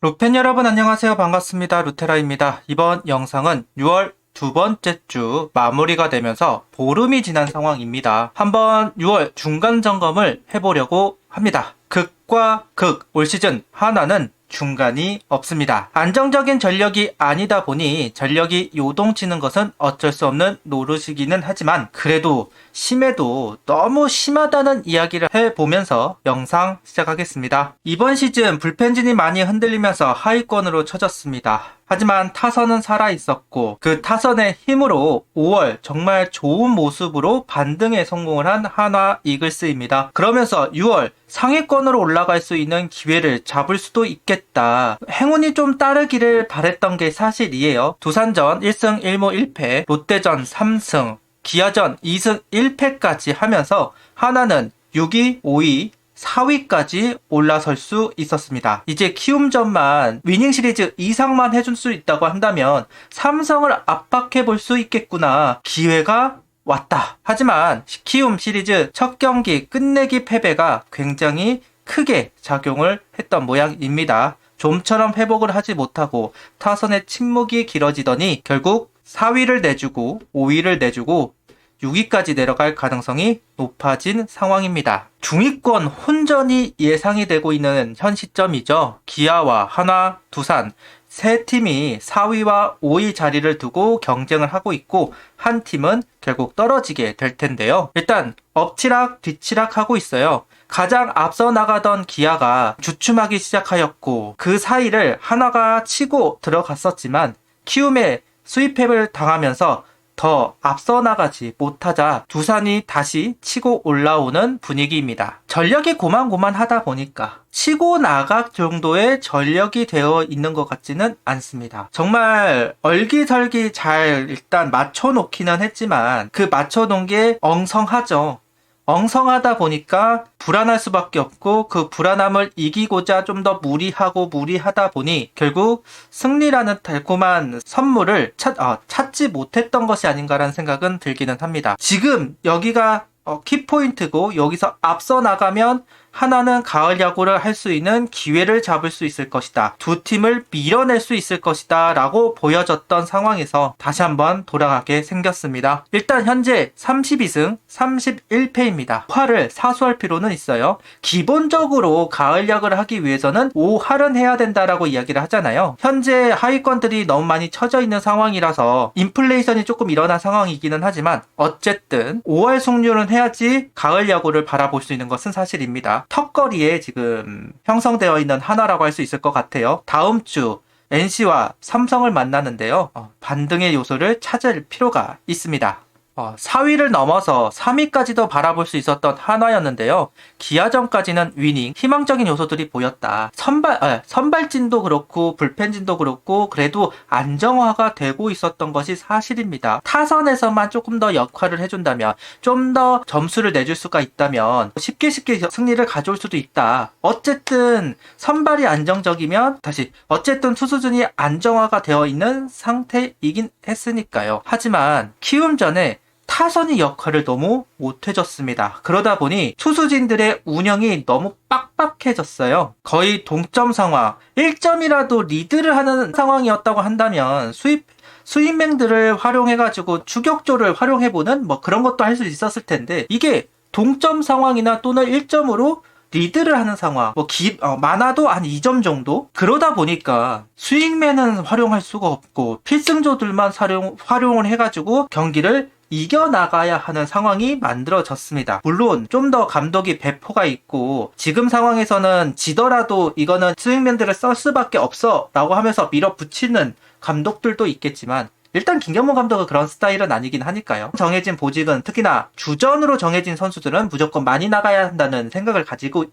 루펜 여러분 안녕하세요. 반갑습니다. 루테라입니다. 이번 영상은 6월 두 번째 주 마무리가 되면서 보름이 지난 상황입니다. 한번 6월 중간 점검을 해보려고 합니다. 극과 극, 올 시즌 하나는 중간이 없습니다. 안정적인 전력이 아니다 보니 전력이 요동치는 것은 어쩔 수 없는 노릇이기는 하지만 그래도 심해도 너무 심하다는 이야기를 해보면서 영상 시작하겠습니다. 이번 시즌 불펜진이 많이 흔들리면서 하위권으로 쳐졌습니다. 하지만 타선은 살아있었고 그 타선의 힘으로 5월 정말 좋은 모습으로 반등에 성공을 한 한화 이글스입니다. 그러면서 6월 상위권으로 올라갈 수 있는 기회를 잡을 수도 있겠다. 행운이 좀 따르기를 바랬던 게 사실이에요. 두산전 1승 1무 1패, 롯데전 3승, 기아전 2승 1패까지 하면서 하나는 6위, 5위, 4위까지 올라설 수 있었습니다. 이제 키움전만 위닝 시리즈 이상만 해줄 수 있다고 한다면 삼성을 압박해 볼 수 있겠구나. 기회가 왔다. 하지만 키움 시리즈 첫 경기 끝내기 패배가 굉장히 크게 작용을 했던 모양입니다. 좀처럼 회복을 하지 못하고 타선의 침묵이 길어지더니 결국 4위를 내주고 5위를 내주고 6위까지 내려갈 가능성이 높아진 상황입니다. 중위권 혼전이 예상이 되고 있는 현 시점이죠. 기아와 한화, 두산 세 팀이 4위와 5위 자리를 두고 경쟁을 하고 있고 한 팀은 결국 떨어지게 될 텐데요. 일단 엎치락 뒤치락 하고 있어요. 가장 앞서 나가던 기아가 주춤하기 시작하였고 그 사이를 한화가 치고 들어갔었지만 키움의 스윕을 당하면서 더 앞서 나가지 못하자 두산이 다시 치고 올라오는 분위기입니다. 전력이 고만고만하다 보니까 치고 나갈 정도의 전력이 되어 있는 것 같지는 않습니다. 정말 얼기설기 잘 일단 맞춰놓기는 했지만 그 맞춰놓은 게 엉성하죠. 엉성하다 보니까 불안할 수밖에 없고 그 불안함을 이기고자 좀 더 무리하다 보니 결국 승리라는 달콤한 선물을 찾지 못했던 것이 아닌가라는 생각은 들기는 합니다. 지금 여기가 키포인트고 여기서 앞서 나가면 하나는 가을 야구를 할 수 있는 기회를 잡을 수 있을 것이다. 두 팀을 밀어낼 수 있을 것이다 라고 보여졌던 상황에서 다시 한번 돌아가게 생겼습니다. 일단 현재 32승 31패입니다. 5할을 사수할 필요는 있어요. 기본적으로 가을 야구를 하기 위해서는 5할은 해야 된다라고 이야기를 하잖아요. 현재 하위권들이 너무 많이 처져 있는 상황이라서 인플레이션이 조금 일어난 상황이기는 하지만 어쨌든 5할 승률은 해야지 가을 야구를 바라볼 수 있는 것은 사실입니다. 턱걸이에 지금 형성되어 있는 하나라고 할 수 있을 것 같아요. 다음 주 NC와 삼성을 만나는데요. 반등의 요소를 찾을 필요가 있습니다. 4위를 넘어서 3위까지도 바라볼 수 있었던 한화였는데요. 기아전까지는 위닝, 희망적인 요소들이 보였다. 선발진도 그렇고 불펜진도 그렇고 그래도 안정화가 되고 있었던 것이 사실입니다. 타선에서만 조금 더 역할을 해준다면 좀 더 점수를 내줄 수가 있다면 쉽게 승리를 가져올 수도 있다. 어쨌든 선발이 안정적이면 어쨌든 투수진이 안정화가 되어 있는 상태이긴 했으니까요. 하지만 키움전에 타선이 역할을 너무 못해줬습니다. 그러다 보니 투수진들의 운영이 너무 빡빡해졌어요. 거의 동점 상황, 1점이라도 리드를 하는 상황이었다고 한다면 수입맹들을 활용해가지고 추격조를 활용해보는 그런 것도 할 수 있었을 텐데 이게 동점 상황이나 또는 1점으로 리드를 하는 상황, 많아도 한 2점 정도? 그러다 보니까 스윙맨은 활용할 수가 없고 필승조들만 활용을 해가지고 경기를 이겨나가야 하는 상황이 만들어졌습니다. 물론 좀 더 감독이 배포가 있고 지금 상황에서는 지더라도 이거는 스윙맨들을 쓸 수밖에 없어 라고 하면서 밀어붙이는 감독들도 있겠지만 일단 김경문 감독은 그런 스타일은 아니긴 하니까요. 정해진 보직은 특히나 주전으로 정해진 선수들은 무조건 많이 나가야 한다는 생각을 가지고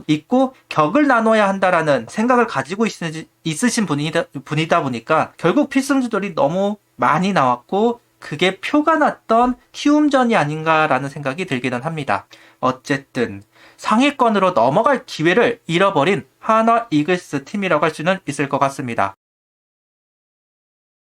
있고 격을 나눠야 한다라는 생각을 가지고 있으신 분이다 보니까 결국 필승주들이 너무 많이 나왔고 그게 표가 났던 키움전이 아닌가라는 생각이 들기는 합니다. 어쨌든 상위권으로 넘어갈 기회를 잃어버린 한화 이글스 팀이라고 할 수는 있을 것 같습니다.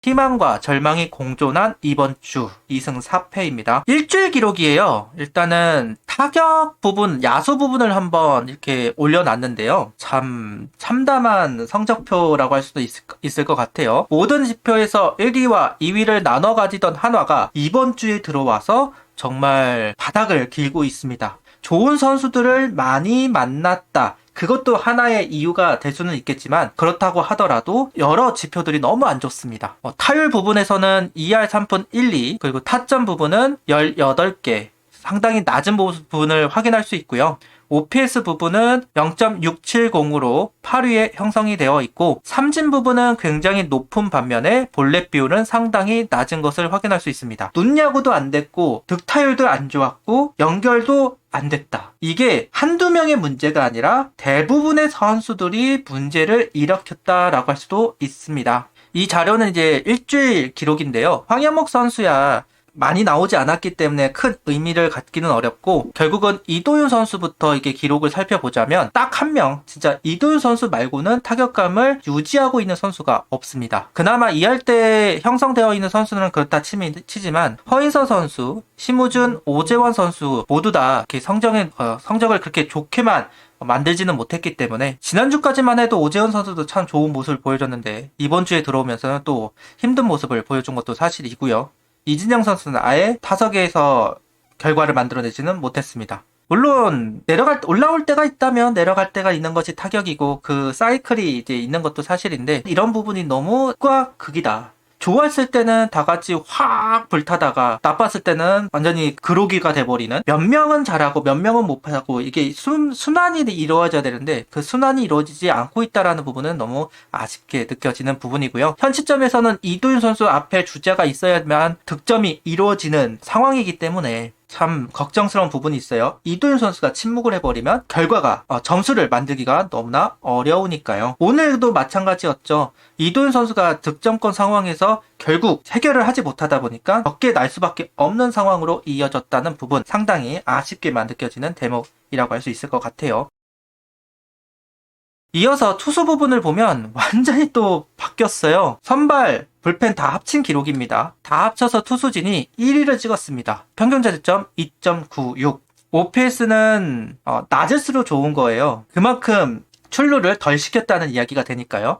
희망과 절망이 공존한 이번 주 2승 4패입니다. 일주일 기록이에요. 일단은 타격 부분, 야수 부분을 한번 이렇게 올려놨는데요. 참 참담한 성적표라고 할 수도 있을 것 같아요. 모든 지표에서 1위와 2위를 나눠 가지던 한화가 이번 주에 들어와서 정말 바닥을 길고 있습니다. 좋은 선수들을 많이 만났다. 그것도 하나의 이유가 될 수는 있겠지만 그렇다고 하더라도 여러 지표들이 너무 안 좋습니다. 타율 부분에서는 2할 3푼 1, 2 그리고 타점 부분은 18개 상당히 낮은 부분을 확인할 수 있고요. OPS 부분은 0.670으로 8위에 형성이 되어 있고 삼진 부분은 굉장히 높은 반면에 볼넷 비율은 상당히 낮은 것을 확인할 수 있습니다. 눈야구도 안 됐고 득타율도 안 좋았고 연결도 안 됐다. 이게 한두 명의 문제가 아니라 대부분의 선수들이 문제를 일으켰다라고 할 수도 있습니다. 이 자료는 이제 일주일 기록인데요. 황현목 선수야 많이 나오지 않았기 때문에 큰 의미를 갖기는 어렵고 결국은 이도윤 선수부터 이게 기록을 살펴보자면 딱 한 명 진짜 이도윤 선수 말고는 타격감을 유지하고 있는 선수가 없습니다. 그나마 2할 때 형성되어 있는 선수는 그렇다 치지만 허인서 선수, 심우준, 오재원 선수 모두 다 이렇게 성적을 그렇게 좋게만 만들지는 못했기 때문에 지난주까지만 해도 오재원 선수도 참 좋은 모습을 보여줬는데 이번 주에 들어오면서는 또 힘든 모습을 보여준 것도 사실이고요. 이진영 선수는 아예 타석에서 결과를 만들어내지는 못했습니다. 물론 올라올 때가 있다면 내려갈 때가 있는 것이 타격이고 그 사이클이 이제 있는 것도 사실인데 이런 부분이 너무 극이다. 좋았을 때는 다 같이 확 불타다가 나빴을 때는 완전히 그로기가 돼버리는 몇 명은 잘하고 몇 명은 못하고 이게 순환이 이루어져야 되는데 그 순환이 이루어지지 않고 있다라는 부분은 너무 아쉽게 느껴지는 부분이고요. 현 시점에서는 이도윤 선수 앞에 주자가 있어야만 득점이 이루어지는 상황이기 때문에 참 걱정스러운 부분이 있어요. 이도윤 선수가 침묵을 해버리면 결과가 점수를 만들기가 너무나 어려우니까요. 오늘도 마찬가지였죠. 이도윤 선수가 득점권 상황에서 결국 해결을 하지 못하다 보니까 적게 날 수밖에 없는 상황으로 이어졌다는 부분 상당히 아쉽게만 느껴지는 대목이라고 할 수 있을 것 같아요. 이어서 투수 부분을 보면 완전히 또 바뀌었어요. 선발, 불펜 다 합친 기록입니다. 다 합쳐서 투수진이 1위를 찍었습니다. 평균 자책점 2.96. OPS는 낮을수록 좋은 거예요. 그만큼 출루를 덜 시켰다는 이야기가 되니까요.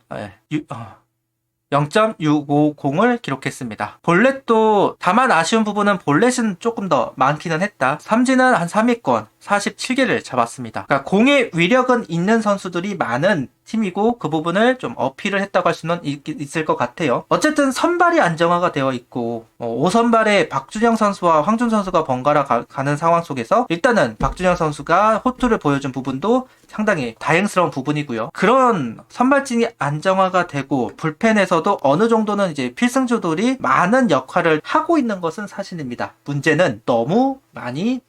0.650을 기록했습니다. 볼넷도 다만 아쉬운 부분은 볼넷은 조금 더 많기는 했다. 삼진은 한 3위권 47개를 잡았습니다. 그러니까 공의 위력은 있는 선수들이 많은 팀이고 그 부분을 좀 어필을 했다고 할 수는 있을 것 같아요. 어쨌든 선발이 안정화가 되어 있고 5선발에 박준영 선수와 황준 선수가 번갈아 가는 상황 속에서 일단은 박준영 선수가 호투를 보여준 부분도 상당히 다행스러운 부분이고요. 그런 선발진이 안정화가 되고 불펜에서도 어느 정도는 이제 필승조들이 많은 역할을 하고 있는 것은 사실입니다. 문제는 너무 많이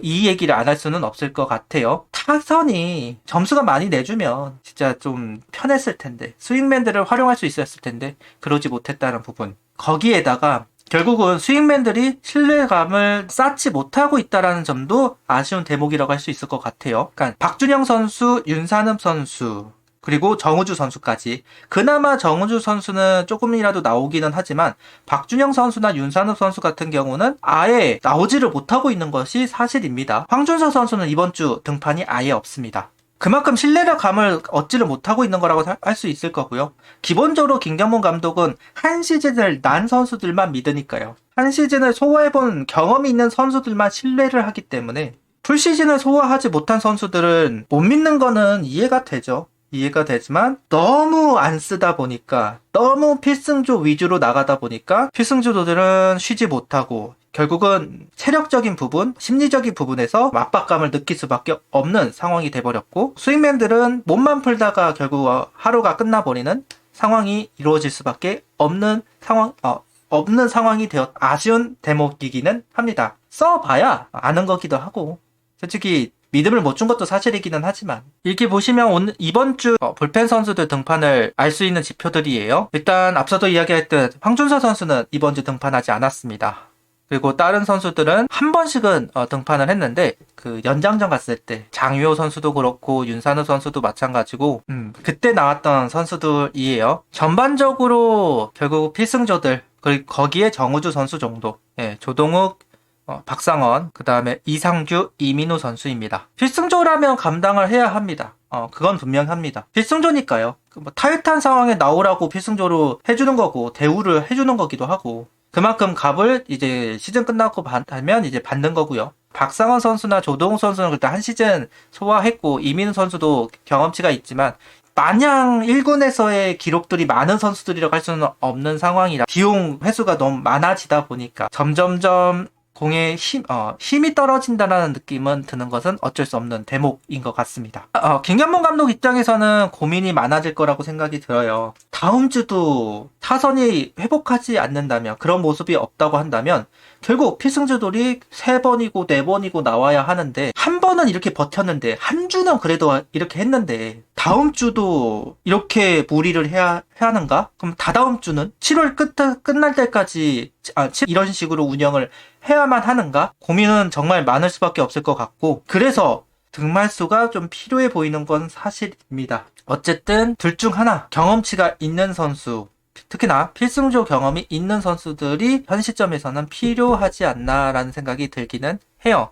이 얘기를 안 할 수는 없을 것 같아요. 타선이 점수가 많이 내주면 진짜 좀 편했을 텐데 스윙맨들을 활용할 수 있었을 텐데 그러지 못했다는 부분. 거기에다가 결국은 스윙맨들이 신뢰감을 쌓지 못하고 있다는 점도 아쉬운 대목이라고 할 수 있을 것 같아요. 그러니까 박준영 선수, 윤산흠 선수 그리고 정우주 선수까지. 그나마 정우주 선수는 조금이라도 나오기는 하지만 박준영 선수나 윤산흠 선수 같은 경우는 아예 나오지를 못하고 있는 것이 사실입니다. 황준서 선수는 이번 주 등판이 아예 없습니다. 그만큼 신뢰감을 얻지를 못하고 있는 거라고 할 수 있을 거고요. 기본적으로 김경문 감독은 한 시즌을 난 선수들만 믿으니까요. 한 시즌을 소화해본 경험이 있는 선수들만 신뢰를 하기 때문에 풀시즌을 소화하지 못한 선수들은 못 믿는 거는 이해가 되죠. 이해가 되지만 너무 안 쓰다 보니까 너무 필승조 위주로 나가다 보니까 필승조들은 쉬지 못하고 결국은 체력적인 부분, 심리적인 부분에서 압박감을 느낄 수밖에 없는 상황이 돼버렸고 스윙맨들은 몸만 풀다가 결국 하루가 끝나버리는 상황이 이루어질 수밖에 없는 상황이 되어 아쉬운 대목이기는 합니다. 써봐야 아는 거기도 하고 솔직히 믿음을 못 준 것도 사실이기는 하지만 이렇게 보시면 이번 주 불펜 선수들 등판을 알 수 있는 지표들이에요. 일단 앞서도 이야기했듯 황준서 선수는 이번 주 등판하지 않았습니다. 그리고 다른 선수들은 한 번씩은 등판을 했는데 그 연장전 갔을 때 장유호 선수도 그렇고 윤산우 선수도 마찬가지고 그때 나왔던 선수들이에요. 전반적으로 결국 필승조들 그리고 거기에 정우주 선수 정도, 예, 조동욱, 박상원, 그 다음에 이상규, 이민우 선수입니다. 필승조라면 감당을 해야 합니다. 그건 분명합니다. 필승조니까요. 뭐 타이탄 상황에 나오라고 필승조로 해주는 거고 대우를 해주는 거기도 하고 그만큼 값을 이제 시즌 끝나고 받으면 이제 받는 거고요. 박상원 선수나 조동욱 선수는 그때 한 시즌 소화했고 이민우 선수도 경험치가 있지만 마냥 1군에서의 기록들이 많은 선수들이라고 할 수는 없는 상황이라 비용 회수가 너무 많아지다 보니까 점점점 공의 힘이 떨어진다는 느낌은 드는 것은 어쩔 수 없는 대목인 것 같습니다. 김경문 감독 입장에서는 고민이 많아질 거라고 생각이 들어요. 다음 주도 타선이 회복하지 않는다면, 그런 모습이 없다고 한다면 결국 필승조들이 3번이고 4번이고 나와야 하는데 한 번은 이렇게 버텼는데 한 주는 그래도 이렇게 했는데 다음 주도 이렇게 무리를 해야 하는가? 그럼 다다음 주는 7월 끝날 때까지 이런 식으로 운영을 해야만 하는가? 고민은 정말 많을 수밖에 없을 것 같고 그래서 등말수가 좀 필요해 보이는 건 사실입니다. 어쨌든 둘 중 하나 경험치가 있는 선수 특히나 필승조 경험이 있는 선수들이 현 시점에서는 필요하지 않나라는 생각이 들기는 해요.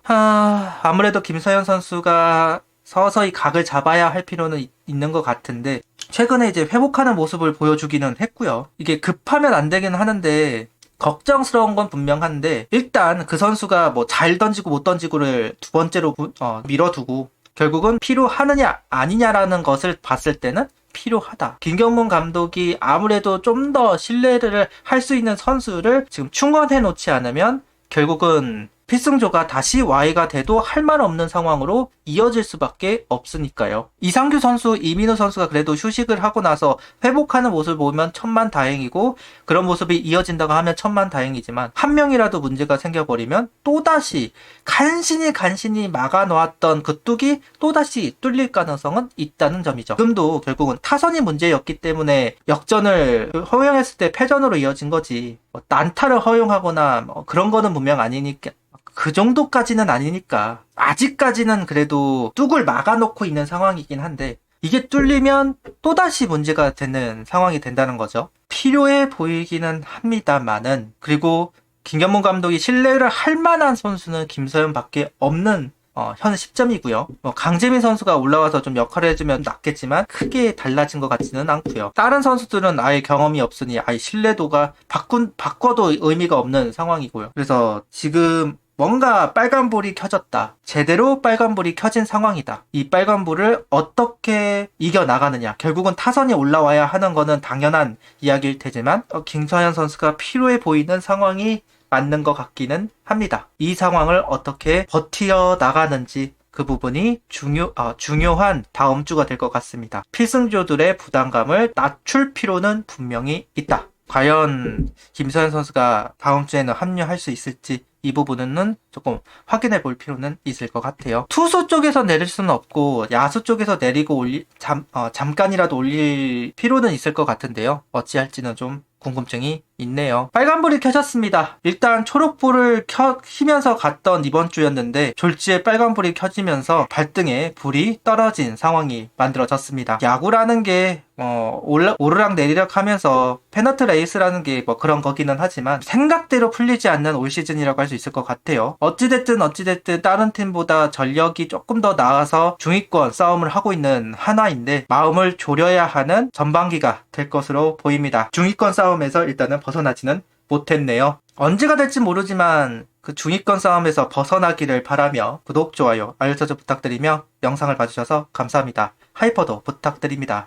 아무래도 김서현 선수가 서서히 각을 잡아야 할 필요는 있는 것 같은데 최근에 이제 회복하는 모습을 보여주기는 했고요. 이게 급하면 안 되긴 하는데 걱정스러운 건 분명한데 일단 그 선수가 뭐 잘 던지고 못 던지고를 두 번째로 밀어두고 결국은 필요하느냐 아니냐라는 것을 봤을 때는 필요하다. 김경문 감독이 아무래도 좀 더 신뢰를 할 수 있는 선수를 지금 충원해 놓지 않으면 결국은 필승조가 다시 Y가 돼도 할 말 없는 상황으로 이어질 수밖에 없으니까요. 이상규 선수, 이민우 선수가 그래도 휴식을 하고 나서 회복하는 모습을 보면 천만다행이고 그런 모습이 이어진다고 하면 천만다행이지만 한 명이라도 문제가 생겨버리면 또다시 간신히 막아놓았던 그 뚝이 또다시 뚫릴 가능성은 있다는 점이죠. 지금도 결국은 타선이 문제였기 때문에 역전을 허용했을 때 패전으로 이어진 거지 난타를 허용하거나 그런 거는 분명 아니니까 그 정도까지는 아니니까 아직까지는 그래도 뚝을 막아놓고 있는 상황이긴 한데 이게 뚫리면 또다시 문제가 되는 상황이 된다는 거죠. 필요해 보이기는 합니다만은 그리고 김경문 감독이 신뢰를 할 만한 선수는 김서현 밖에 없는 현 시점이고요. 강재민 선수가 올라와서 좀 역할을 해주면 낫겠지만 크게 달라진 것 같지는 않고요. 다른 선수들은 아예 경험이 없으니 아예 신뢰도가 바꿔도 의미가 없는 상황이고요. 그래서 지금 뭔가 빨간불이 켜졌다. 제대로 빨간불이 켜진 상황이다. 이 빨간불을 어떻게 이겨나가느냐. 결국은 타선이 올라와야 하는 거는 당연한 이야기일 테지만 김서현 선수가 필요해 보이는 상황이 맞는 것 같기는 합니다. 이 상황을 어떻게 버텨 나가는지 그 부분이 중요한 다음 주가 될 것 같습니다. 필승조들의 부담감을 낮출 필요는 분명히 있다. 과연 김서현 선수가 다음 주에는 합류할 수 있을지 이 부분은 조금 확인해 볼 필요는 있을 것 같아요. 투수 쪽에서 내릴 수는 없고 야수 쪽에서 내리고 잠깐이라도 올릴 필요는 있을 것 같은데요. 어찌할지는 좀 궁금증이 있네요. 빨간불이 켜졌습니다. 일단 초록불을 켜면서 갔던 이번 주였는데 졸지에 빨간불이 켜지면서 발등에 불이 떨어진 상황이 만들어졌습니다. 야구라는 게 오르락 내리락 하면서 페너트 레이스라는 게 뭐 그런 거기는 하지만 생각대로 풀리지 않는 올 시즌이라고 할 수 있을 것 같아요. 어찌됐든 다른 팀보다 전력이 조금 더 나아서 중위권 싸움을 하고 있는 하나인데 마음을 졸여야 하는 전반기가 될 것으로 보입니다. 중위권 싸움에서 일단은 벗어나지는 못했네요. 언제가 될지 모르지만 그 중위권 싸움에서 벗어나기를 바라며 구독, 좋아요, 알림 설정 부탁드리며 영상을 봐주셔서 감사합니다. 하이퍼도 부탁드립니다.